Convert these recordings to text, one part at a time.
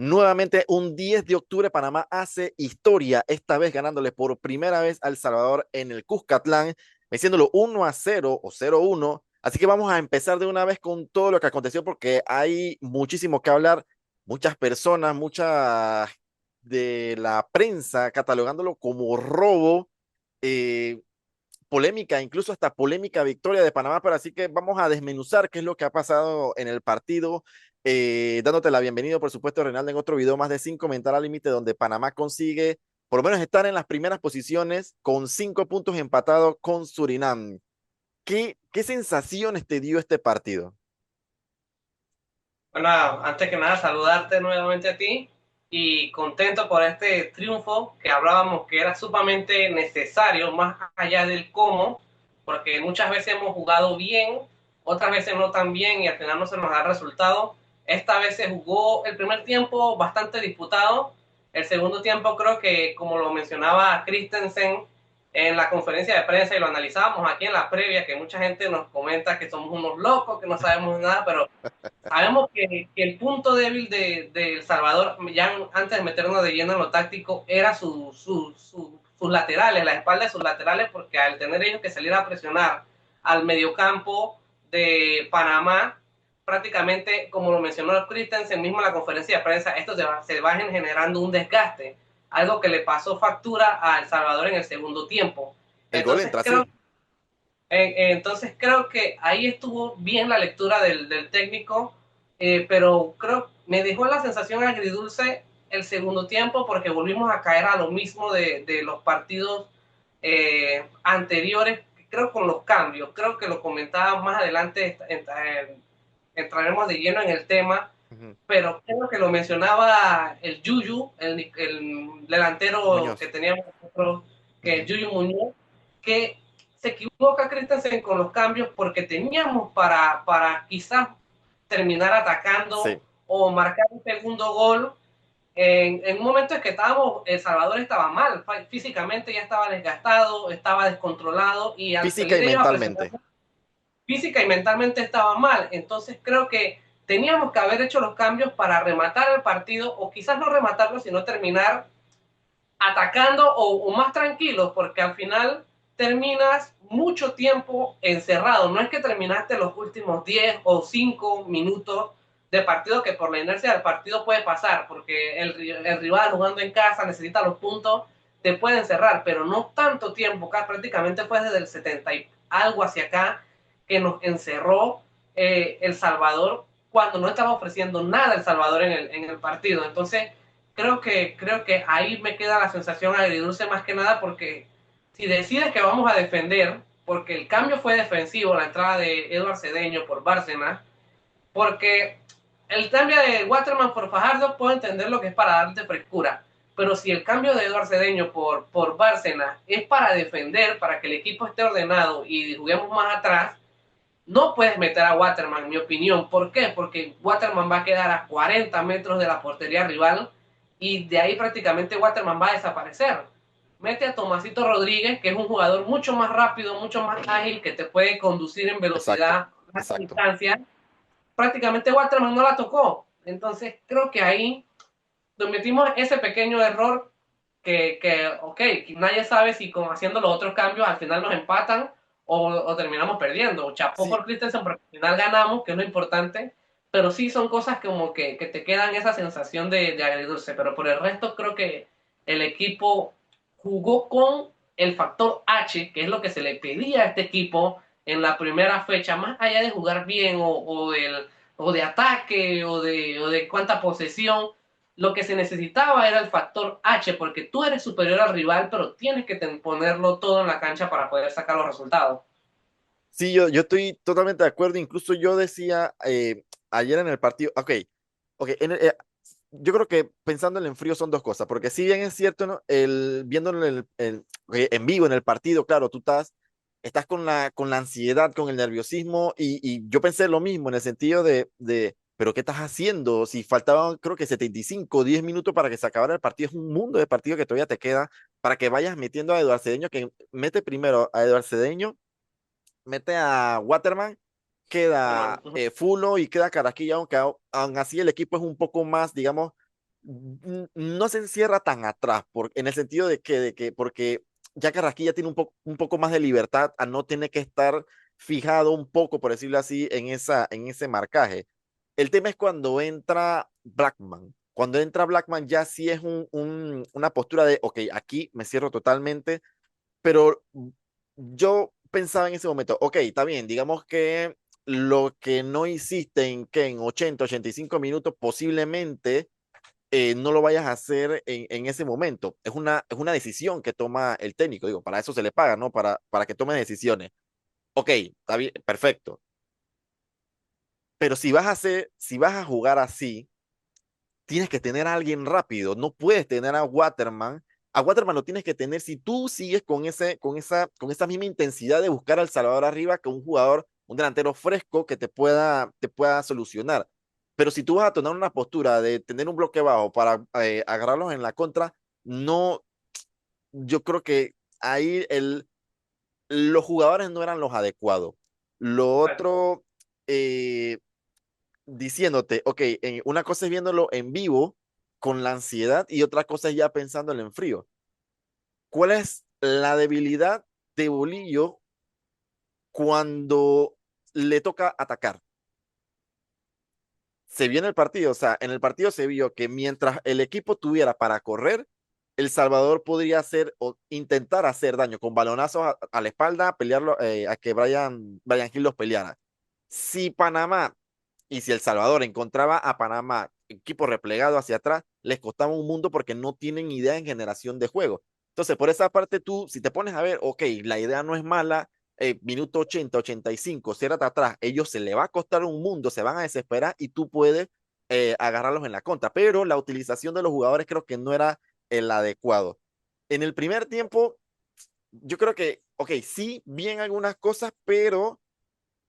Nuevamente, un 10 de octubre, Panamá hace historia, esta vez ganándole por primera vez a El Salvador en el Cuscatlán, venciéndolo 1-0 o 0-1. Así que vamos a empezar de una vez con todo lo que aconteció porque hay muchísimo que hablar. Muchas personas, mucha de la prensa catalogándolo como robo. eh, Polémica, incluso hasta polémica victoria de Panamá, pero así que vamos a desmenuzar qué es lo que ha pasado en el partido, dándote la bienvenida, por supuesto, Reinaldo, en otro video más de 5 mental al límite, donde Panamá consigue por lo menos estar en las primeras posiciones con 5 puntos empatados con Surinam. ¿Qué sensaciones te dio este partido? Bueno, antes que nada, saludarte nuevamente a ti y contento por este triunfo que hablábamos que era sumamente necesario, más allá del cómo, porque muchas veces hemos jugado bien, otras veces no tan bien y al final no se nos da el resultado. Esta vez se jugó el primer tiempo bastante disputado, el segundo tiempo creo que, como lo mencionaba Christensen en la conferencia de prensa y lo analizábamos aquí en la previa, que mucha gente nos comenta que somos unos locos, que no sabemos nada, pero sabemos que el punto débil de El Salvador, ya antes de meternos de lleno en lo táctico, era sus laterales, la espalda de sus laterales, porque al tener ellos que salir a presionar al mediocampo de Panamá, prácticamente, como lo mencionó Christensen mismo en la conferencia de prensa, esto se va generando un desgaste, algo que le pasó factura a El Salvador en el segundo tiempo. El gol Entonces entra creo así. entonces creo que ahí estuvo bien la lectura del técnico, pero creo me dejó la sensación agridulce el segundo tiempo porque volvimos a caer a lo mismo de los partidos anteriores, creo con los cambios, creo que lo comentaba más adelante, entraremos de lleno en el tema, Ujú. pero creo que lo mencionaba el Yuyu, el delantero que Muñoz. teníamos nosotros, que es Ujú. Yuyu Muñoz, que se equivoca Christensen con los cambios porque teníamos para quizás terminar atacando Sí, o marcar un segundo gol en un momento en que estábamos, El Salvador estaba mal, físicamente ya estaba desgastado, estaba descontrolado y al física salir y ellos a presionar mentalmente. física y mentalmente estaba mal. Entonces creo que teníamos que haber hecho los cambios para rematar el partido o quizás no rematarlo, sino terminar atacando o más tranquilos, porque al final terminas mucho tiempo encerrado. No es que terminaste los últimos 10 o 5 minutos de partido, que por la inercia del partido puede pasar, porque el rival jugando en casa necesita los puntos, te puede encerrar, pero no tanto tiempo, acá prácticamente fue desde el 70 y algo hacia acá que nos encerró El Salvador cuando no estaba ofreciendo nada El Salvador en el partido. Entonces, creo que ahí me queda la sensación agridulce más que nada porque si decides que vamos a defender, porque el cambio fue defensivo, la entrada de Eduard Cedeño por Bárcena, porque el cambio de Waterman por Fajardo puedo entender lo que es para darte frescura, pero si el cambio de Eduard Cedeño por Bárcena es para defender, para que el equipo esté ordenado y juguemos más atrás, no puedes meter a Waterman, en mi opinión. ¿Por qué? Porque Waterman va a quedar a 40 metros de la portería rival y de ahí prácticamente Waterman va a desaparecer. Mete a Tomasito Rodríguez, que es un jugador mucho más rápido, mucho más ágil, que te puede conducir en Exacto, velocidad a exacto. distancia. Prácticamente Waterman no la tocó. Entonces creo que ahí nos metimos ese pequeño error ok, nadie sabe si con haciendo los otros cambios al final nos empatan o terminamos perdiendo. Chapó Sí, por Christensen, porque al final ganamos, que es lo importante, pero sí son cosas como que te quedan esa sensación de agridulce, pero por el resto creo que el equipo jugó con el factor H, que es lo que se le pedía a este equipo en la primera fecha, más allá de jugar bien o de ataque o de cuánta posesión, lo que se necesitaba era el factor H, porque tú eres superior al rival, pero tienes que ponerlo todo en la cancha para poder sacar los resultados. sí, yo estoy totalmente de acuerdo. Incluso yo decía ayer en el partido, ok, yo creo que pensándolo en frío son dos cosas, porque si bien es cierto, ¿no? Viéndolo en vivo en el partido, claro, estás con la ansiedad, con el nerviosismo, y yo pensé lo mismo en el sentido pero ¿qué estás haciendo? Si faltaban, creo que 75 o 10 minutos para que se acabara el partido, es un mundo de partido que todavía te queda para que vayas metiendo a Eduardo Cedeño, que mete primero a Eduardo Cedeño, mete a Waterman, queda Hermano. Fulo y queda Carrasquilla, aunque aún así el equipo es un poco más, digamos, no se encierra tan atrás, en el sentido porque ya Carrasquilla tiene un poco más de libertad a no tener que estar fijado un poco, por decirlo así, en ese marcaje. El tema es cuando entra Blackman. Cuando entra Blackman ya sí es una postura de, ok, aquí me cierro totalmente, pero yo pensaba en ese momento, ok, está bien, digamos que lo que no hiciste en 80, 85 minutos posiblemente no lo vayas a hacer en ese momento. Es una decisión que toma el técnico, digo, para eso se le paga, ¿no? Para que tome decisiones. Ok, está bien, perfecto. Pero si vas a jugar así, tienes que tener a alguien rápido, no puedes tener a Waterman. A Waterman lo tienes que tener si tú sigues con esa misma intensidad de buscar al Salvador arriba que un jugador, un delantero fresco que te pueda solucionar. Pero si tú vas a tomar una postura de tener un bloque bajo para agarrarlos en la contra, no, yo creo que ahí los jugadores no eran los adecuados. Lo otro, eh, diciéndote, ok, una cosa es viéndolo en vivo con la ansiedad y otra cosa es ya pensándolo en frío. ¿Cuál es la debilidad de Bolillo cuando le toca atacar? Se vio en el partido, o sea, en el partido se vio que mientras el equipo tuviera para correr, El Salvador podría hacer o intentar hacer daño con balonazos a la espalda, pelearlo, a que Brian Hill los peleara. Si Panamá y si El Salvador encontraba a Panamá equipo replegado hacia atrás, les costaba un mundo porque no tienen idea en generación de juego. Entonces, por esa parte tú, si te pones a ver, ok, la idea no es mala, minuto 80, 85, ciérrate atrás, ellos se le va a costar un mundo, se van a desesperar y tú puedes agarrarlos en la contra, pero la utilización de los jugadores creo que no era el adecuado. En el primer tiempo, yo creo que, ok, sí, bien algunas cosas, pero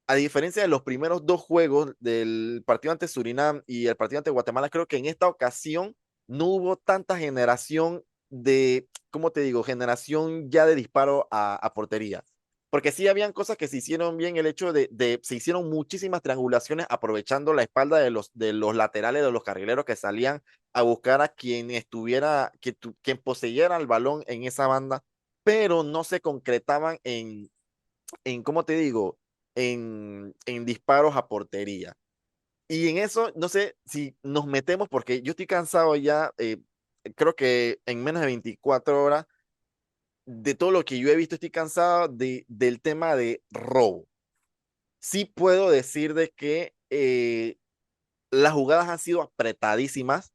a diferencia de los primeros dos juegos del partido ante Surinam y el partido ante Guatemala, creo que en esta ocasión no hubo tanta generación de, ¿cómo te digo? Generación ya de disparo a portería. Porque sí habían cosas que se hicieron bien, el hecho se hicieron muchísimas triangulaciones aprovechando la espalda de los laterales, de los carrileros que salían a buscar a quien estuviera, quien poseyera el balón en esa banda, pero no se concretaban ¿cómo te digo? En disparos a portería. Y en eso, no sé si nos metemos, porque yo estoy cansado ya, creo que en menos de 24 horas, de todo lo que yo he visto, estoy cansado del tema de robo. Sí puedo decir de que las jugadas han sido apretadísimas,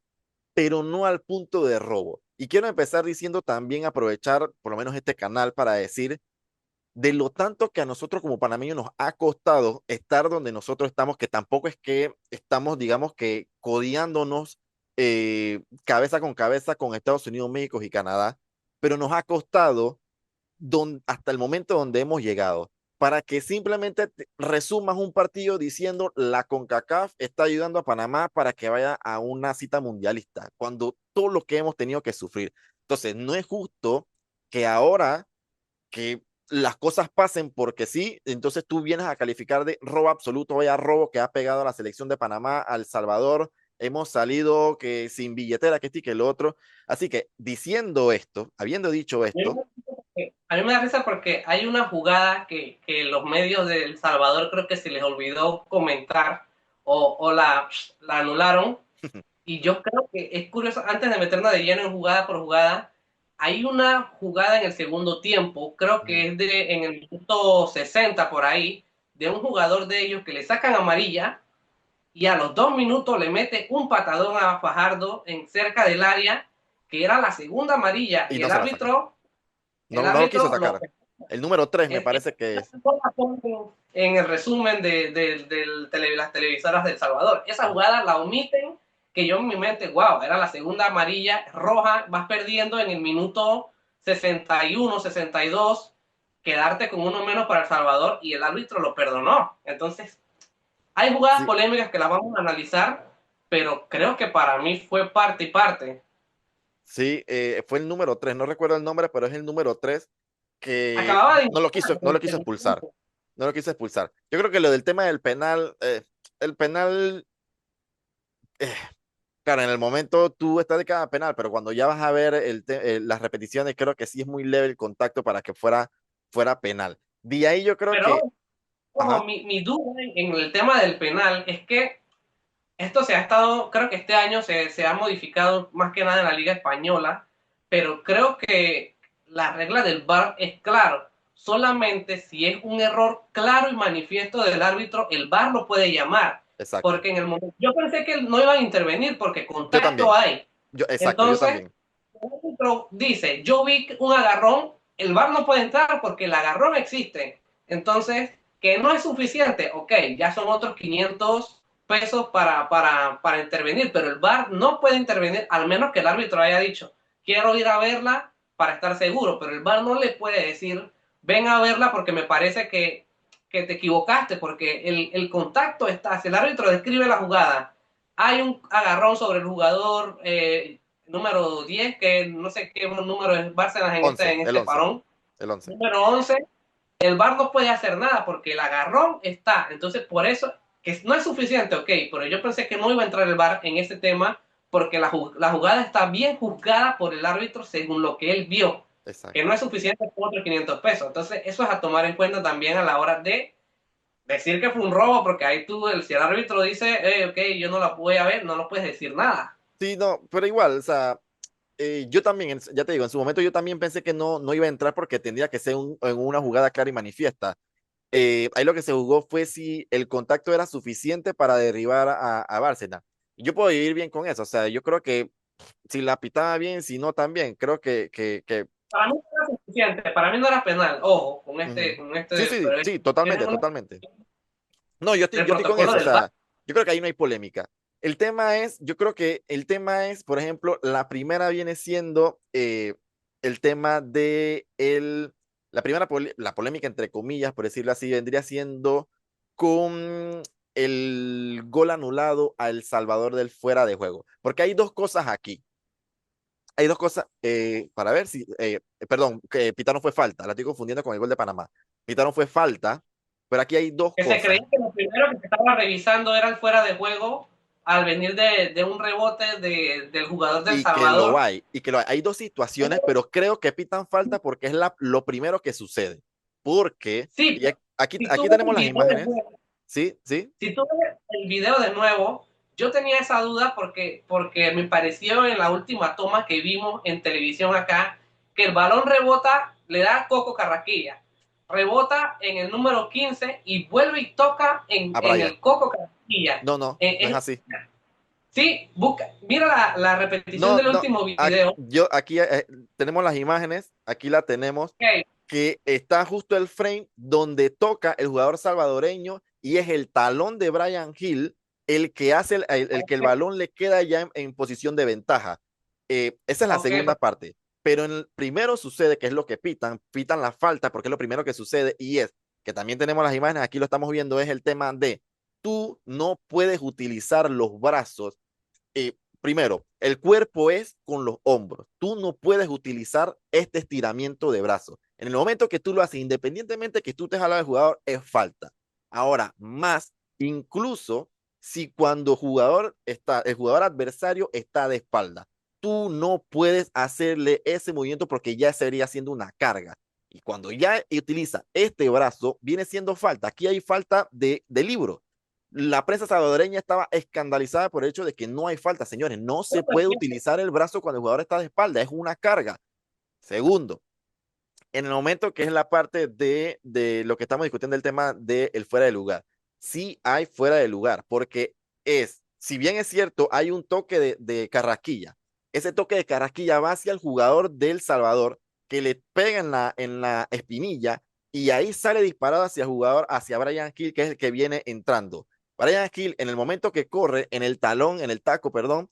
pero no al punto de robo. Y quiero empezar diciendo también, aprovechar por lo menos este canal para decir de lo tanto que a nosotros como panameños nos ha costado estar donde nosotros estamos, que tampoco es que estamos, digamos que codiándonos cabeza con cabeza con Estados Unidos, México y Canadá, pero nos ha costado hasta el momento donde hemos llegado. Para que simplemente resumas un partido diciendo la CONCACAF está ayudando a Panamá para que vaya a una cita mundialista, cuando todo lo que hemos tenido que sufrir. Entonces, no es justo que ahora que las cosas pasen porque sí, entonces tú vienes a calificar de robo absoluto, vaya robo que ha pegado a la selección de Panamá, a El Salvador, hemos salido que sin billetera, que este y que el otro. Así que diciendo esto, habiendo dicho esto, A mí me da risa porque hay una jugada que los medios de El Salvador creo que se les olvidó comentar o la anularon. Y yo creo que es curioso, antes de meternos de lleno en jugada por jugada, hay una jugada en el segundo tiempo, creo que es en el minuto 60 por ahí, de un jugador de ellos que le sacan amarilla y a los 2 minutos le mete un patadón a Fajardo en cerca del área, que era la segunda amarilla, y y no el se la sacó. árbitro, el No lo quiso árbitro lo sacar. El número 3 me es, parece que es. en el resumen de las televisoras de El Salvador. Esa jugada la omiten, que yo en mi mente, wow, era la segunda amarilla roja, vas perdiendo en el minuto 61, 62, quedarte con uno menos para El Salvador y el árbitro lo perdonó. Entonces, hay jugadas Sí, polémicas que las vamos a analizar, pero creo que para mí fue parte y parte. sí, fue el número 3 no recuerdo el nombre, pero es el número 3 que Acababa de no lo quiso expulsar. No lo quiso expulsar. Yo creo que lo del tema del penal, el penal Claro, en el momento tú estás de cada penal, pero cuando ya vas a ver las repeticiones, creo que sí es muy leve el contacto para que fuera penal. De ahí yo creo que, Pero como ajá, mi duda en el tema del penal es que esto se ha estado, creo que este año se ha modificado más que nada en la Liga Española, pero creo que la regla del VAR es claro. Solamente si es un error claro y manifiesto del árbitro, el VAR lo puede llamar. exacto. Porque en el momento, yo pensé que no iban a intervenir porque Yo contacto también, hay. exacto, yo Entonces, también. el árbitro dice, yo vi un agarrón, el VAR no puede entrar porque el agarrón existe. Entonces, que no es suficiente, ok, ya son otros 500 pesos para intervenir, pero el VAR no puede intervenir, al menos que el árbitro haya dicho, quiero ir a verla para estar seguro, pero el VAR no le puede decir, ven a verla porque me parece que te equivocaste, porque el contacto está, si el árbitro describe la jugada, hay un agarrón sobre el jugador número 10 que no sé qué número es Bárcenas en El este 11, parón, el 11. número 11 el VAR no puede hacer nada porque el agarrón está. Entonces, por eso, que no es suficiente, ok, pero yo pensé que no iba a entrar el VAR en este tema porque la jugada está bien juzgada por el árbitro según lo que él vio, que no Exacto. es suficiente por otros 500 pesos. Entonces, eso es a tomar en cuenta también a la hora de decir que fue un robo, porque ahí tú, si el árbitro dice, ok, yo no la voy a ver, no lo puedes decir nada. Sí, no, pero igual, o sea, yo también, ya te digo, en su momento yo también pensé que no iba a entrar porque tendría que ser en una jugada clara y manifiesta. Ahí lo que se jugó fue si el contacto era suficiente para derribar a Bárcena. Yo puedo vivir bien con eso, o sea, yo creo que si la pitaba bien, si no también, creo que Para mí no era suficiente, para mí no era penal, ojo, ujú. con Sí, este, sí, pero sí, tienen totalmente, una totalmente. No, del yo estoy con protocolo eso, o del VAR. sea, yo creo que ahí no hay polémica. El tema es, yo creo que el tema es, por ejemplo, la primera viene siendo el tema la primera, la polémica entre comillas, por decirlo así, vendría siendo con el gol anulado a El Salvador del fuera de juego. Porque hay dos cosas aquí. Hay dos cosas, para ver si, perdón, que Pitaron fue falta, la estoy confundiendo con el gol de Panamá. Pitaron fue falta, pero aquí hay dos Que se cosas. creía que lo primero que se estaba revisando era el fuera de juego al venir de un rebote del jugador del Y que lo Salvador. hay, y que lo hay. Hay dos situaciones, pero creo que pitan falta porque es lo primero que sucede. Porque, Sí, y pero si tú aquí ves tenemos el las video de imágenes, nuevo, ¿sí? ¿Sí? si tú ves el video de nuevo, yo tenía esa duda porque me pareció en la última toma que vimos en televisión acá que el balón rebota, le da a Coco Carraquilla, rebota en el número 15 y vuelve y toca A en Brian. el Coco Carraquilla. No es así. Sí, busca, mira la repetición No, del no, último video. aquí tenemos las imágenes, aquí la tenemos, Okay, que está justo el frame donde toca el jugador salvadoreño y es el talón de Brian Hill el que hace el que el okay, balón le queda ya en posición de ventaja. Esa es la okay, segunda parte. Pero en el primero sucede, que es lo que pitan la falta porque es lo primero que sucede y es que también tenemos las imágenes, aquí lo estamos viendo, es el tema de tú no puedes utilizar los brazos primero, el cuerpo es con los hombros. Tú no puedes utilizar este estiramiento de brazo. En el momento que tú lo haces, independientemente que tú te jalas al jugador, es falta. Ahora, más, incluso si cuando el jugador adversario está de espalda, tú no puedes hacerle ese movimiento porque ya sería siendo una carga. Y cuando ya utiliza este brazo, viene siendo falta. Aquí hay falta de libro. La prensa salvadoreña estaba escandalizada por el hecho de que no hay falta, señores. No se puede utilizar el brazo cuando el jugador está de espalda, es una carga. Segundo, en el momento que es la parte de lo que estamos discutiendo, el tema del fuera de lugar. Sí hay fuera de lugar, porque si bien es cierto, hay un toque de Carrasquilla. Ese toque de Carrasquilla va hacia el jugador del Salvador, que le pega en la espinilla, y ahí sale disparado hacia el jugador, hacia Brian Hill, que es el que viene entrando. Brian Hill, en el momento que corre, en el talón, en el taco, perdón,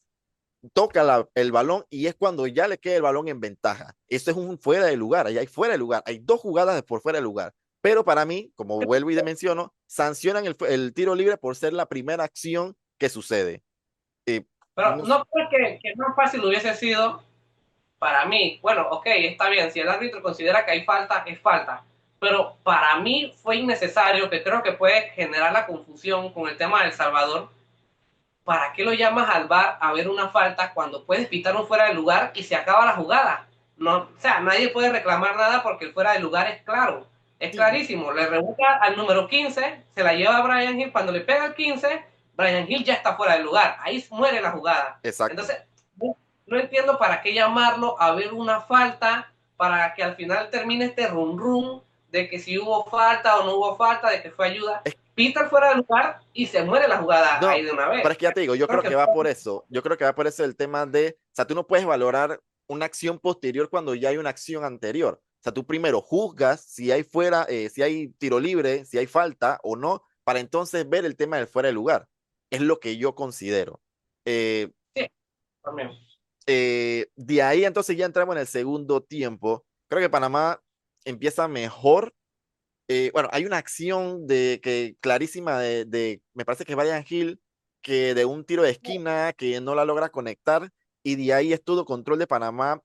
toca el balón y es cuando ya le queda el balón en ventaja. Eso es un fuera de lugar, ahí hay fuera de lugar, hay dos jugadas de por fuera de lugar. Pero para mí, como vuelvo y te menciono, sancionan el tiro libre por ser la primera acción que sucede. pero No, no creo que más fácil hubiese sido para mí. Bueno, ok, está bien, si el árbitro considera que hay falta, es falta. Pero para mí fue innecesario, que creo que puede generar la confusión con el tema de El Salvador, ¿para qué lo llamas al VAR a ver una falta cuando puedes pitar un fuera de lugar y se acaba la jugada? No, o sea, nadie puede reclamar nada porque el fuera de lugar es claro, es Sí, clarísimo. Le rebota al número 15, se la lleva a Brian Hill, cuando le pega al 15, Brian Hill ya está fuera de lugar, ahí muere la jugada. exacto. Entonces, no entiendo para qué llamarlo a ver una falta para que al final termine este rum rum de que si hubo falta o no hubo falta, de que fue ayuda. Es Pita fuera de lugar y se muere la jugada ahí No, de una pero vez. es que ya te digo, yo Creo creo que que va por eso. Yo creo que va por eso el tema de, o sea, tú no puedes valorar una acción posterior cuando ya hay una acción anterior. O sea, tú primero juzgas si hay fuera, si hay tiro libre, si hay falta o no, para entonces ver el tema del fuera de lugar. Es lo que yo considero. Eh, sí, también. de ahí entonces ya entramos en el segundo tiempo. Creo que Panamá empieza mejor. Bueno, hay una acción que clarísima me parece que es Brian Hill, que de un tiro de esquina que no la logra conectar y de ahí es todo control de Panamá.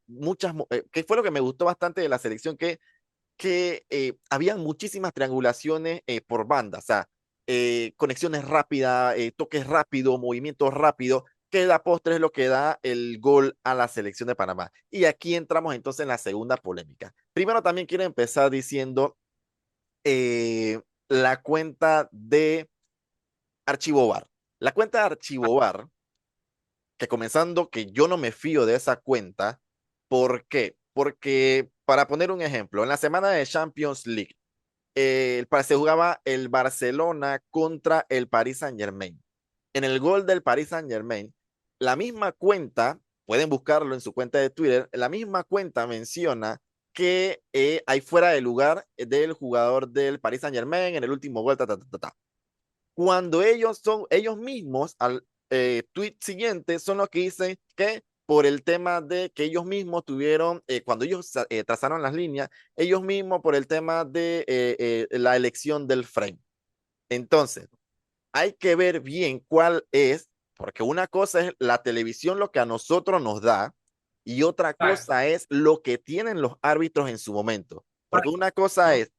Que fue lo que me gustó bastante de la selección, que habían muchísimas triangulaciones por banda, o sea, conexiones rápidas, toques rápidos, movimientos rápidos, que la postre es lo que da el gol a la selección de Panamá. Y aquí entramos entonces en la segunda polémica. Primero también quiero empezar diciendo la cuenta de Archivo Bar. La cuenta de Archivo Bar, que comenzando que yo no me fío de esa cuenta. ¿Por qué? Porque, para poner un ejemplo, en la semana de Champions League, se jugaba el Barcelona contra el Paris Saint-Germain. En el gol del Paris Saint-Germain, la misma cuenta, pueden buscarlo en su cuenta de Twitter, la misma cuenta menciona que hay fuera de lugar del jugador del Paris Saint-Germain en el último gol, ta, ta, ta, ta, ta. Cuando ellos son ellos mismos, al tweet siguiente, son los que dicen que por el tema de que ellos mismos tuvieron, cuando ellos trazaron las líneas, ellos mismos por el tema de la elección del frame. Entonces, hay que ver bien cuál es, porque una cosa es la televisión lo que a nosotros nos da y otra Exacto. cosa es lo que tienen los árbitros en su momento. Porque una cosa es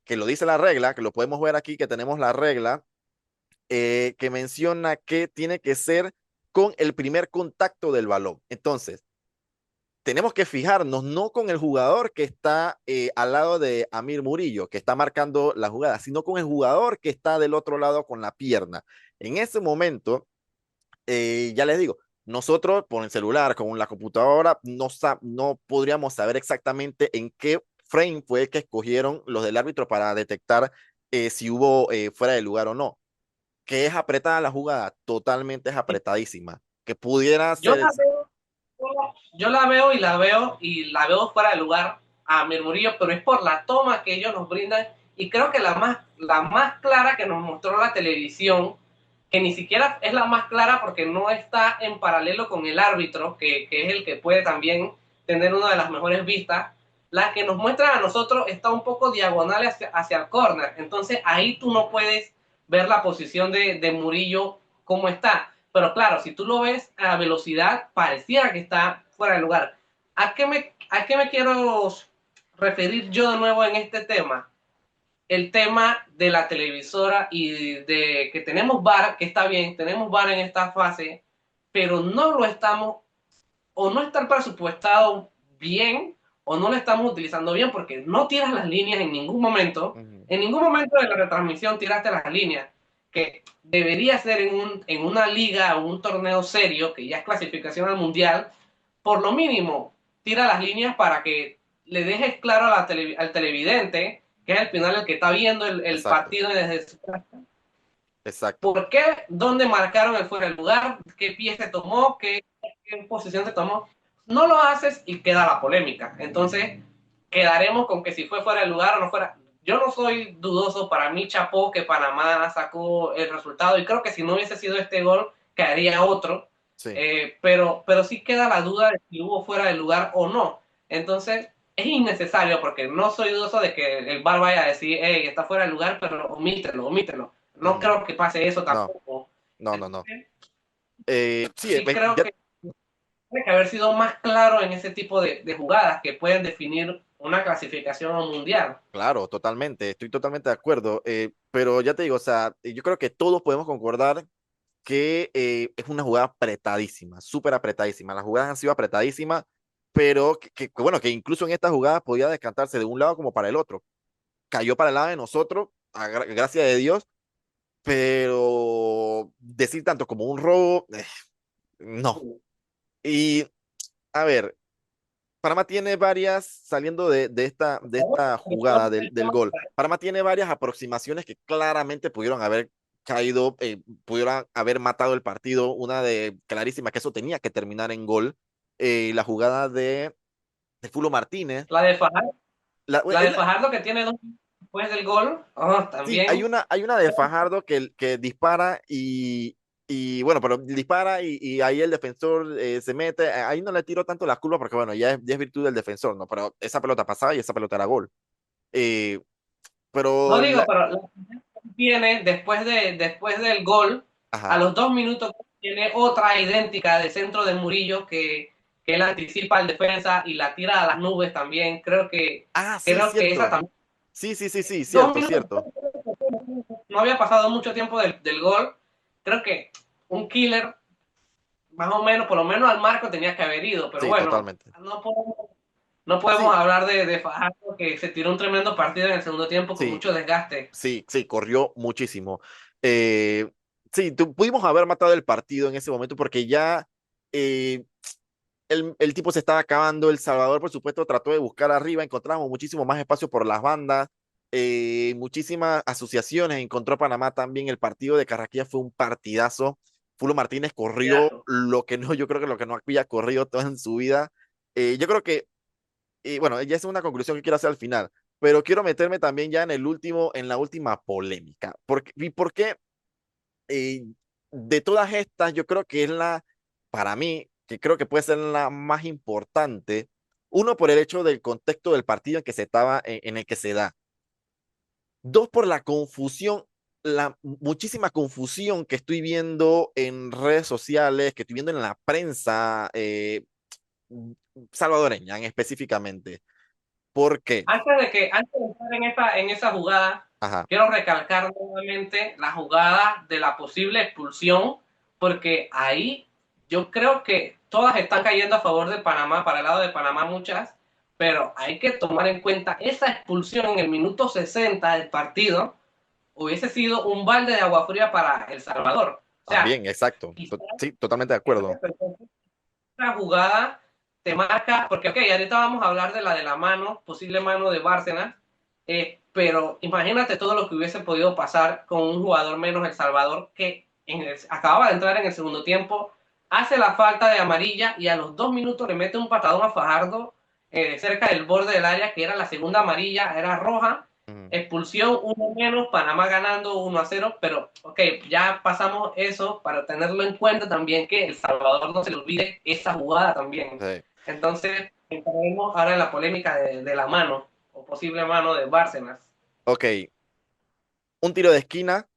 que lo dice la regla, que lo podemos ver aquí, que tenemos la regla que menciona que tiene que ser con el primer contacto del balón. Entonces, tenemos que fijarnos no con el jugador que está al lado de Amir Murillo, que está marcando la jugada, sino con el jugador que está del otro lado con la pierna. En ese momento, ya les digo, nosotros por el celular, con la computadora, no podríamos saber exactamente en qué frame fue que escogieron los del árbitro para detectar si hubo fuera de lugar o no. Que es apretada la jugada, totalmente es apretadísima. Que pudiera Yo ser, la veo, yo la veo y la veo fuera de lugar a Murmurillo, pero es por la toma que ellos nos brindan y creo que la más clara que nos mostró la televisión, que ni siquiera es la más clara porque no está en paralelo con el árbitro, que es el que puede también tener una de las mejores vistas, la que nos muestra a nosotros está un poco diagonal hacia el córner, entonces ahí tú no puedes ver la posición de Murillo cómo está. Pero claro, si tú lo ves a velocidad, pareciera que está fuera de lugar. A qué me quiero referir yo de nuevo en este tema? El tema de la televisora y de que tenemos VAR, que está bien, tenemos VAR en esta fase, pero no lo estamos, o no está presupuestado bien, o no lo estamos utilizando bien, porque no tiras las líneas ujú, en ningún momento de la retransmisión tiraste las líneas, que debería ser en una liga o un torneo serio, que ya es clasificación al mundial, por lo mínimo, tira las líneas para que le dejes claro a al televidente, que es al final el que está viendo el exacto, partido desde su casa, exacto. por qué, dónde marcaron el fuera del lugar, qué pie se tomó, qué posición se tomó. No lo haces y queda la polémica. Entonces, quedaremos con que si fue fuera de lugar o no fuera. Yo no soy dudoso, para mí chapó que Panamá sacó el resultado y creo que si no hubiese sido este gol, quedaría otro. Sí, Pero sí queda la duda de si hubo fuera de lugar o no. Entonces, es innecesario porque no soy dudoso de que el VAR vaya a decir, hey, está fuera de lugar, pero omítelo, omítelo. No ujú. creo que pase eso No, tampoco. no, no, no. Entonces, Sí, sí creo que tiene que haber sido más claro en ese tipo de jugadas que pueden definir una clasificación a un mundial. claro, totalmente, estoy totalmente de acuerdo. Pero ya te digo, o sea, yo creo que todos podemos concordar que es una jugada apretadísima, súper apretadísima. Las jugadas han sido apretadísimas, pero bueno, que incluso en esta jugada podía decantarse de un lado como para el otro. Cayó para el lado de nosotros, gracias de Dios, pero decir tanto como un robo, no. Y a ver, Panamá tiene varias, saliendo de esta jugada del gol, Panamá tiene varias aproximaciones que claramente pudieron haber caído, pudieron haber matado el partido. Una de clarísima que eso tenía que terminar en gol. La jugada de Fulo Martínez. La de Fajardo, La, la de Fajardo que tiene dos después del gol, sí, hay también. una de Fajardo que dispara y bueno, pero dispara y ahí el defensor se mete. Ahí no le tiro tanto la culpa porque bueno, ya es virtud del defensor, ¿no? Pero esa pelota pasaba y esa pelota era gol. Eh, No pero digo, pero la tiene después del gol, a ajá. los 2 minutos tiene otra idéntica de centro de Murillo que él anticipa al defensa y la tira a las nubes también. Ah, sí, Creo que esa cierto. también. Sí, sí, sí, sí, dos cierto, minutos cierto. no había pasado mucho tiempo del gol. Creo que un killer, más o menos, por lo menos al marco tenía que haber ido, pero Sí, bueno, totalmente. no podemos Sí, hablar de Fajardo que se tiró un tremendo partido en el segundo tiempo con sí, mucho desgaste. sí, sí, corrió muchísimo. Eh, sí, pudimos haber matado el partido en ese momento porque ya eh, el tipo se estaba acabando. El Salvador, por supuesto, trató de buscar arriba. Encontramos muchísimo más espacio por las bandas, muchísimas asociaciones. Encontró Panamá también. El partido de Carraquilla fue un partidazo. Fulo Martínez corrió lo que no, yo creo que lo que no había corrido toda en su vida. Yo creo que, bueno, ya es una conclusión que quiero hacer al final, pero quiero meterme también ya en la última polémica. ¿Y por qué? eh, de todas estas, yo creo que es para mí, que creo que puede ser la más importante. Uno, por el hecho del contexto del partido en que se estaba, en el que se da. Dos, por la confusión, la muchísima confusión que estoy viendo en redes sociales, que estoy viendo en la prensa salvadoreña específicamente. ¿Por qué? Antes de entrar en esa jugada, Ajá, quiero recalcar nuevamente la jugada de la posible expulsión, porque ahí yo creo que todas están cayendo a favor de Panamá, para el lado de Panamá muchas, pero hay que tomar en cuenta esa expulsión en el minuto 60 del partido hubiese sido un balde de agua fría para El Salvador. O sea, también, exacto. quizás Sí, totalmente de acuerdo. esta jugada te marca, porque ok, ahorita vamos a hablar de la mano, posible mano de Bárcenas, pero imagínate todo lo que hubiese podido pasar con un jugador menos El Salvador que acababa de entrar en el segundo tiempo, hace la falta de amarilla y a los 2 minutos le mete un patadón a Fajardo cerca del borde del área, que era la segunda amarilla, era roja, Ujú. expulsión, uno menos, Panamá ganando 1-0, pero ok, ya pasamos eso para tenerlo en cuenta también que El Salvador no se le olvide esa jugada también. Sí. Entonces, entraremos ahora en la polémica de la mano, o posible mano de Bárcenas. Ok, un tiro de esquina.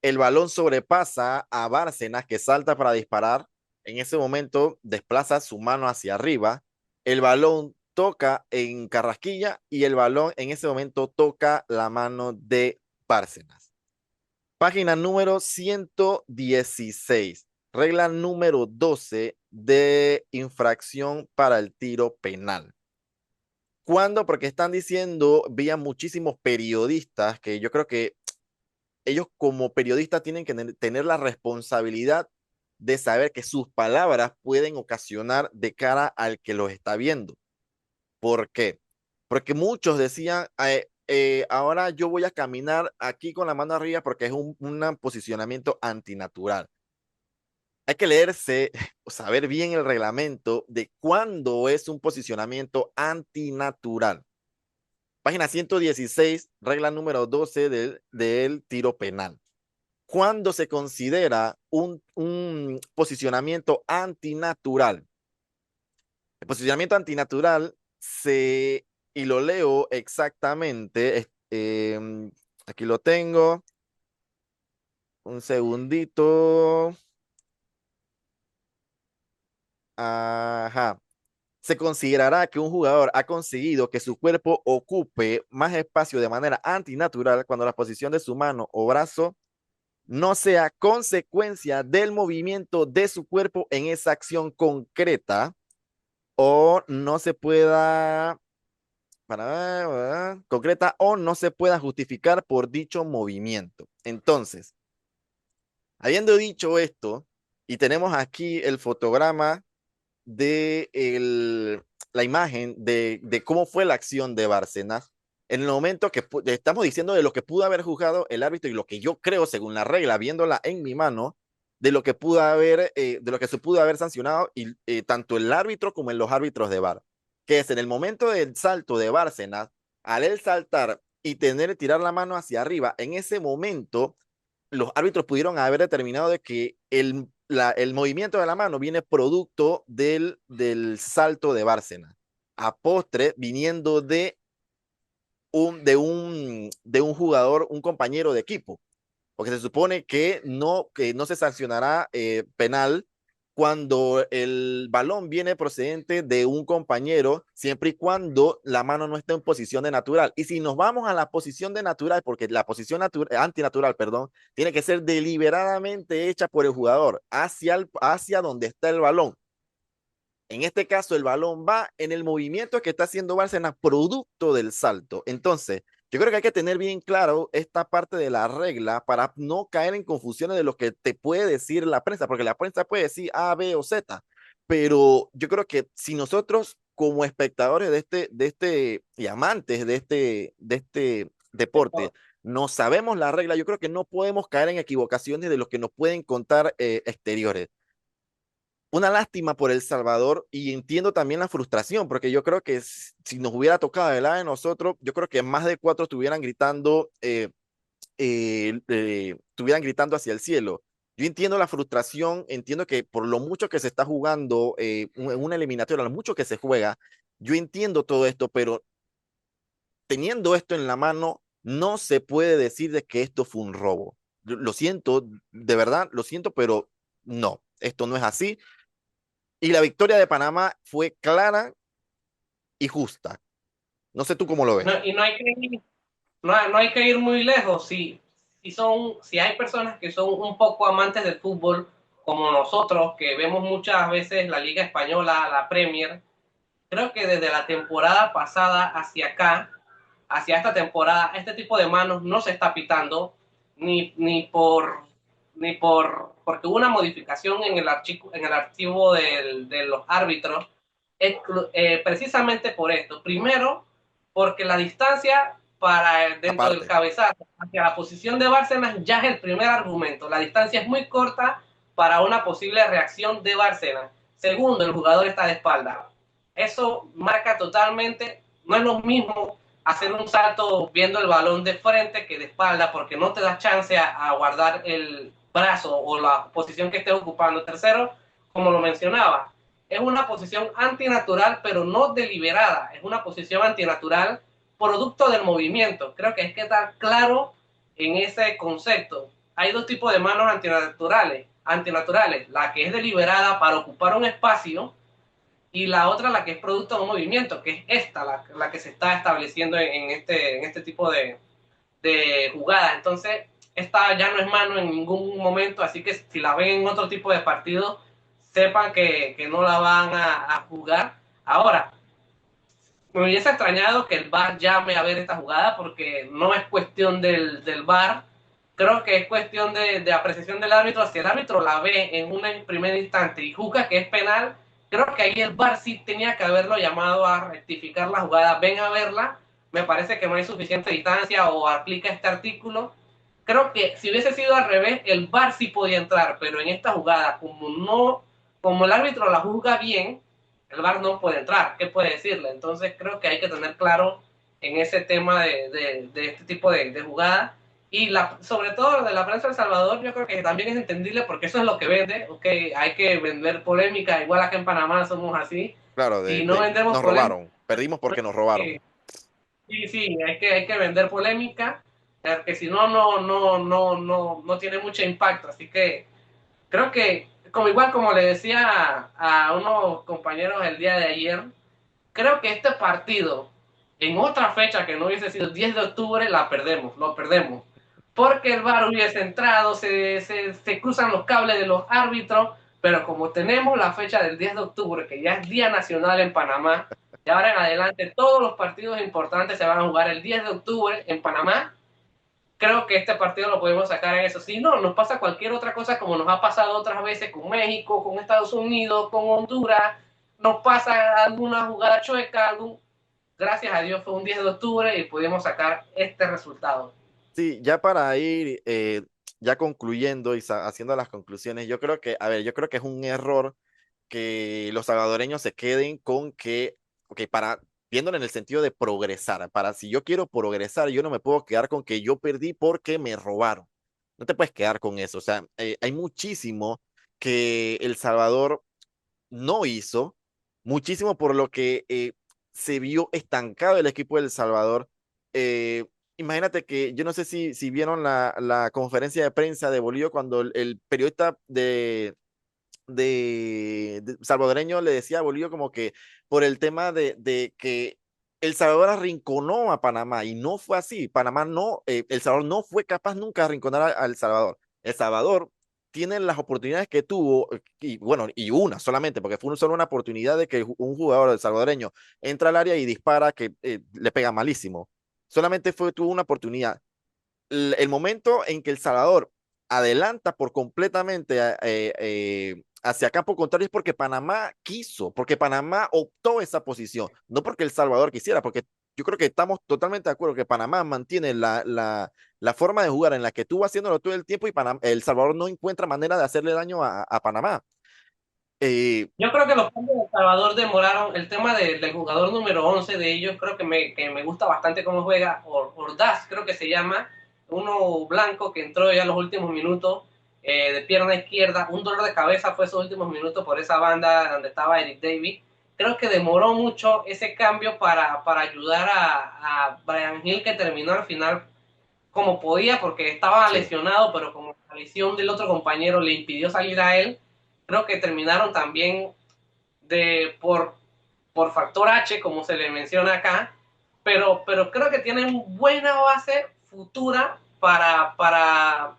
El balón sobrepasa a Bárcenas, que salta para disparar. En ese momento desplaza su mano hacia arriba. El balón toca en Carrasquilla y el balón en ese momento toca la mano de Bárcenas. Página número 116. Regla número 12 de infracción para el tiro penal. ¿Cuándo? Porque están diciendo, vía muchísimos periodistas, que yo creo que ellos como periodistas tienen que tener la responsabilidad de saber que sus palabras pueden ocasionar de cara al que los está viendo. ¿Por qué? Porque muchos decían, ahora yo voy a caminar aquí con la mano arriba porque es un posicionamiento antinatural. Hay que leerse o saber bien el reglamento de cuándo es un posicionamiento antinatural. Página 116, regla número 12 del tiro penal. Cuando se considera un posicionamiento antinatural. El posicionamiento antinatural y lo leo exactamente, aquí lo tengo, un segundito. Ajá. Se considerará que un jugador ha conseguido que su cuerpo ocupe más espacio de manera antinatural cuando la posición de su mano o brazo no sea consecuencia del movimiento de su cuerpo en esa acción concreta o no se pueda concreta o no se pueda justificar por dicho movimiento. Entonces, habiendo dicho esto, y tenemos aquí el fotograma de la imagen de cómo fue la acción de Bárcenas, en el momento que estamos diciendo de lo que pudo haber juzgado el árbitro y lo que yo creo, según la regla, viéndola en mi mano, de lo que pudo haber, de lo que se pudo haber sancionado, y tanto el árbitro como en los árbitros de VAR, que es en el momento del salto de Bárcenas, al él saltar y tirar la mano hacia arriba, en ese momento los árbitros pudieron haber determinado de que el movimiento de la mano viene producto del salto de Bárcena, a postre viniendo de un jugador, un compañero de equipo, porque se supone que no se sancionará penal cuando el balón viene procedente de un compañero, siempre y cuando la mano no esté en posición de natural. Y si nos vamos a la posición de natural, porque la posición antinatural, perdón, tiene que ser deliberadamente hecha por el jugador hacia donde está el balón. En este caso, el balón va en el movimiento que está haciendo Bárcenas producto del salto. Entonces, yo creo que hay que tener bien claro esta parte de la regla para no caer en confusiones de lo que te puede decir la prensa, porque la prensa puede decir A, B o Z, pero yo creo que si nosotros como espectadores y amantes de este deporte no sabemos la regla, yo creo que no podemos caer en equivocaciones de lo que nos pueden contar exteriores. Una lástima por El Salvador y entiendo también la frustración, porque yo creo que si nos hubiera tocado el lado de nosotros, yo creo que más de cuatro estuvieran gritando hacia el cielo. Yo entiendo la frustración, entiendo que por lo mucho que se está jugando en una eliminatoria, lo mucho que se juega, yo entiendo todo esto, pero teniendo esto en la mano, no se puede decir de que esto fue un robo. Lo siento, de verdad, lo siento, pero no, esto no es así. Y la victoria de Panamá fue clara y justa. No sé tú cómo lo ves. Y no hay que ir, no hay que ir muy lejos. Si hay personas que son un poco amantes del fútbol, como nosotros, que vemos muchas veces la Liga Española, la Premier, creo que desde la temporada pasada hacia acá, hacia esta temporada, este tipo de manos no se está pitando porque hubo una modificación en el archivo de los árbitros, precisamente por esto. Primero, porque la distancia dentro del Aparte, cabezazo hacia la posición de Bárcenas ya es el primer argumento. La distancia es muy corta para una posible reacción de Bárcenas. Segundo, el jugador está de espalda. Eso marca totalmente, no es lo mismo hacer un salto viendo el balón de frente que de espalda, porque no te da chance a guardar el brazo o la posición que estés ocupando. Tercero, como lo mencionaba, es una posición antinatural, pero no deliberada. Es una posición antinatural producto del movimiento. Creo que hay que estar claro en ese concepto. Hay dos tipos de manos antinaturales. La que es deliberada para ocupar un espacio y la otra la que es producto de un movimiento, que es esta, la que se está estableciendo en este tipo de jugadas. Entonces, esta ya no es mano en ningún momento, así que si la ven en otro tipo de partido, sepan que no la van a jugar. Ahora, me hubiese extrañado que el VAR llame a ver esta jugada porque no es cuestión del VAR, creo que es cuestión de apreciación del árbitro. Si el árbitro la ve en un primer instante y juzga que es penal, creo que ahí el VAR sí tenía que haberlo llamado a rectificar la jugada. Ven a verla, me parece que no hay suficiente distancia o aplica este artículo. Creo que si hubiese sido al revés, el VAR sí podía entrar, pero en esta jugada, como el árbitro la juzga bien, el VAR no puede entrar. ¿Qué puede decirle? Entonces creo que hay que tener claro en ese tema de este tipo de jugada. Y sobre todo de la prensa de El Salvador, yo creo que también es entendible porque eso es lo que vende. Okay, hay que vender polémica, igual acá en Panamá somos así. claro, Si no vendemos nos polémica, robaron. Perdimos porque nos robaron. sí, hay que vender polémica, porque si no, no tiene mucho impacto. Así que creo que, como le decía a unos compañeros el día de ayer, creo que este partido, en otra fecha que no hubiese sido el 10 de octubre, lo perdemos. porque el VAR hubiese entrado, se cruzan los cables de los árbitros, pero como tenemos la fecha del 10 de octubre, que ya es Día Nacional en Panamá, de ahora en adelante todos los partidos importantes se van a jugar el 10 de octubre en Panamá. Creo que este partido lo podemos sacar en eso. Si no, nos pasa cualquier otra cosa como nos ha pasado otras veces con México, con Estados Unidos, con Honduras, nos pasa alguna jugada chueca, gracias a Dios fue un 10 de octubre y pudimos sacar este resultado. Sí, ya para ir ya concluyendo y haciendo las conclusiones, yo creo que, a ver, yo creo que es un error que los salvadoreños se queden con que, ok, viéndolo en el sentido de progresar, para si yo quiero progresar, yo no me puedo quedar con que yo perdí porque me robaron. No te puedes quedar con eso. O sea, hay muchísimo que El Salvador no hizo, muchísimo por lo que se vio estancado el equipo de El Salvador. Eh, Imagínate que yo no sé si vieron la conferencia de prensa de Bolillo cuando el periodista de salvadoreño le decía a Bolillo como que por el tema de que El Salvador arrinconó a Panamá y no fue así. Panamá no, El Salvador no fue capaz nunca de arrinconar a El Salvador. El Salvador tiene las oportunidades que tuvo, y bueno, y una solamente, porque fue solo una oportunidad de que un jugador del salvadoreño entra al área y dispara que le pega malísimo. Solamente tuvo una oportunidad. El momento en que El Salvador adelanta por completamente hacia campo contrario es porque Panamá quiso, porque Panamá optó esa posición, no porque El Salvador quisiera, porque yo creo que estamos totalmente de acuerdo que Panamá mantiene la forma de jugar en la que estuvo haciéndolo todo el tiempo y El Salvador no encuentra manera de hacerle daño a Panamá. Eh, Yo creo que los cambios de Salvador demoraron el tema del jugador número 11 de ellos, creo que me gusta bastante cómo juega, Ordaz creo que se llama, uno blanco que entró ya en los últimos minutos, de pierna izquierda, un dolor de cabeza fue esos últimos minutos por esa banda donde estaba Eric Davis. Creo que demoró mucho ese cambio para ayudar a Brian Hill, que terminó al final como podía porque estaba sí, lesionado, pero como la lesión del otro compañero le impidió salir a él, creo que terminaron también por factor H, como se le menciona acá, pero creo que tienen buena base futura para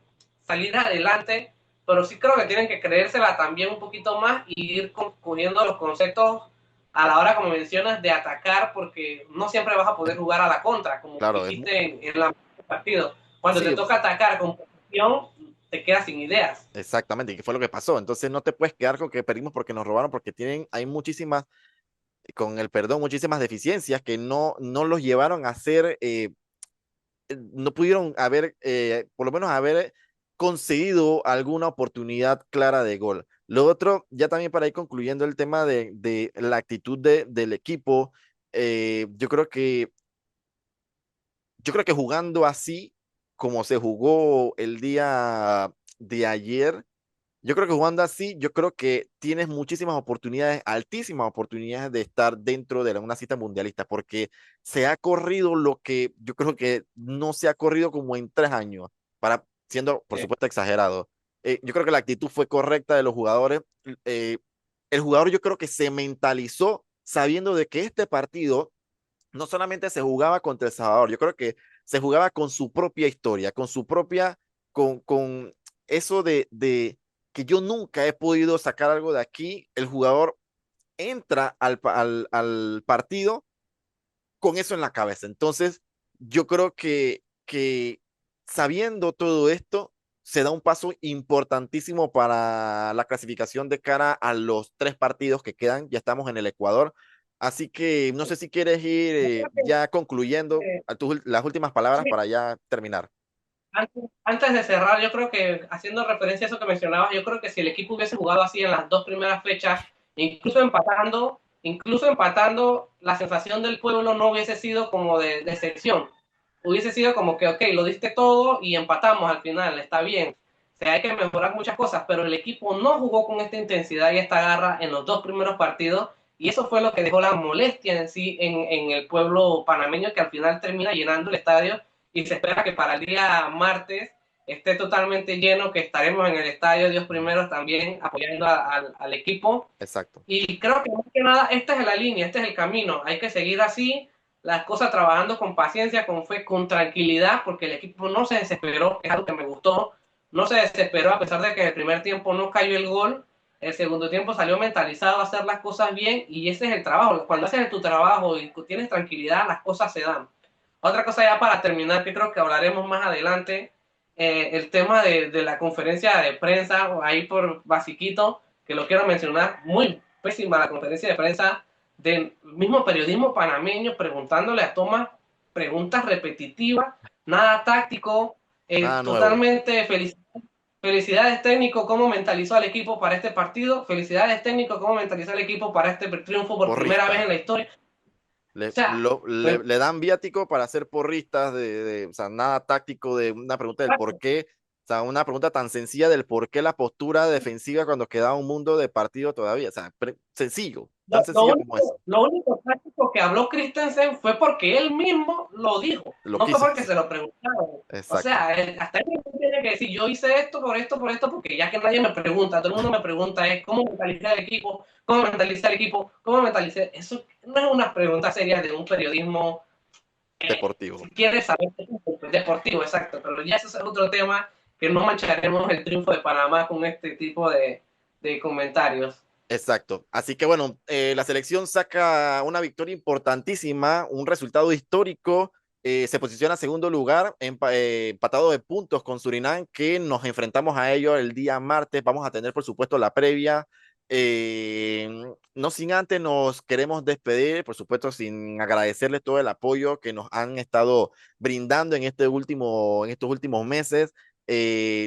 salir adelante, pero sí creo que tienen que creérsela también un poquito más y ir cogiendo los conceptos a la hora, como mencionas, de atacar, porque no siempre vas a poder jugar a la contra, como claro, dijiste en la partido. Cuando te sí, toca atacar con posición, te quedas sin ideas. exactamente, y qué fue lo que pasó. Entonces no te puedes quedar con que perdimos porque nos robaron, porque hay muchísimas con el perdón, muchísimas deficiencias que no los llevaron a ser, no pudieron haber, por lo menos haber conseguido alguna oportunidad clara de gol. Lo otro, ya también para ir concluyendo el tema de la actitud del equipo, yo creo que jugando así, como se jugó el día de ayer, yo creo que jugando así, yo creo que tienes muchísimas oportunidades, altísimas oportunidades de estar dentro de una cita mundialista, porque se ha corrido lo que yo creo que no se ha corrido como en 3 años, siendo por supuesto exagerado. Yo creo que la actitud fue correcta de los jugadores. Eh, el jugador yo creo que se mentalizó sabiendo de que este partido no solamente se jugaba contra El Salvador, yo creo que se jugaba con su propia historia, con su propia, con eso de que yo nunca he podido sacar algo de aquí. El jugador entra al partido con eso en la cabeza. Entonces, yo creo que sabiendo todo esto, se da un paso importantísimo para la clasificación de cara a los 3 partidos que quedan. Ya estamos en el Ecuador. Así que no sé si quieres ir ya concluyendo a las últimas palabras Sí, para ya terminar. antes de cerrar, yo creo que haciendo referencia a eso que mencionabas, yo creo que si el equipo hubiese jugado así en las dos primeras fechas, incluso empatando, la sensación del pueblo no hubiese sido como de decepción. Hubiese sido como que, ok, lo diste todo y empatamos al final, está bien. O sea, hay que mejorar muchas cosas, pero el equipo no jugó con esta intensidad y esta garra en los dos primeros partidos, y eso fue lo que dejó la molestia en sí en el pueblo panameño, que al final termina llenando el estadio, y se espera que para el día martes esté totalmente lleno, que estaremos en el estadio Dios Primeros también apoyando al equipo. Exacto. Y creo que más que nada esta es la línea, este es el camino. Hay que seguir así, las cosas trabajando con paciencia, con fe, con tranquilidad, porque el equipo no se desesperó, es algo que me gustó, no se desesperó a pesar de que el primer tiempo no cayó el gol, el segundo tiempo salió mentalizado a hacer las cosas bien y ese es el trabajo. Cuando haces tu trabajo y tienes tranquilidad, las cosas se dan. Otra cosa ya para terminar, que creo que hablaremos más adelante, el tema de la conferencia de prensa, ahí por basiquito, que lo quiero mencionar, muy pésima la conferencia de prensa del mismo periodismo panameño preguntándole a Tomás preguntas repetitivas, nada táctico, Nada nuevo. totalmente feliz. Felicidades técnico, cómo mentalizó al equipo para este partido. Felicidades técnico, cómo mentalizó al equipo para este triunfo por primera vez Porrista. en la historia. O Le, sea, lo- le, le dan viático para hacer porristas o sea, nada táctico de una pregunta del por qué, o sea, una pregunta tan sencilla del por qué la postura defensiva cuando quedaba un mundo de partido todavía, o sea, sencillo, tan sencillo como eso. Lo único práctico que habló Christensen fue porque él mismo lo dijo, Lo no fue quiso porque decir. se lo preguntaron. O Exacto, sea, hasta él tiene que decir, yo hice esto, por esto, porque ya que nadie me pregunta, todo el mundo me pregunta es cómo mentalizar el equipo, cómo mentalizar el equipo, cómo mentalizar. Eso no es una pregunta seria de un periodismo deportivo. si quieres saber deportivo, exacto, pero ya eso es otro tema que no mancharemos el triunfo de Panamá con este tipo de comentarios. Exacto. Así que bueno, la selección saca una victoria importantísima, un resultado histórico. Se posiciona en segundo lugar, empatado de puntos con Surinam, que nos enfrentamos a ellos el día martes. Vamos a tener, por supuesto, la previa. Eh, no sin antes nos queremos despedir, por supuesto, sin agradecerles todo el apoyo que nos han estado brindando en estos últimos meses.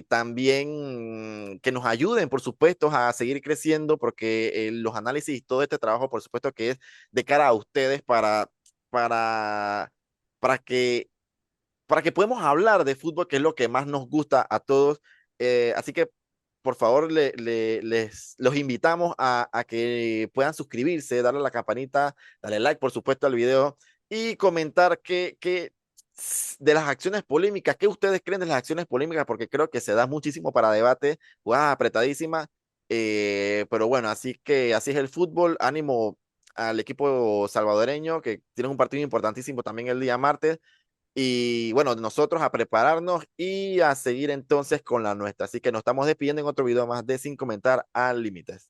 También que nos ayuden, por supuesto, a seguir creciendo, porque los análisis y todo este trabajo, por supuesto, que es de cara a ustedes para, para que, para que podamos hablar de fútbol, que es lo que más nos gusta a todos. Así que, por favor, los invitamos a que puedan suscribirse, darle a la campanita, darle like, por supuesto, al video y comentar de las acciones polémicas, ¿qué ustedes creen de las acciones polémicas? Porque creo que se da muchísimo para debate, jugadas apretadísimas, pero bueno, así que así es el fútbol. Ánimo al equipo salvadoreño, que tiene un partido importantísimo también el día martes. Y bueno, nosotros a prepararnos y a seguir entonces con la nuestra. Así que nos estamos despidiendo en otro video más de Sin Comentar al Límites.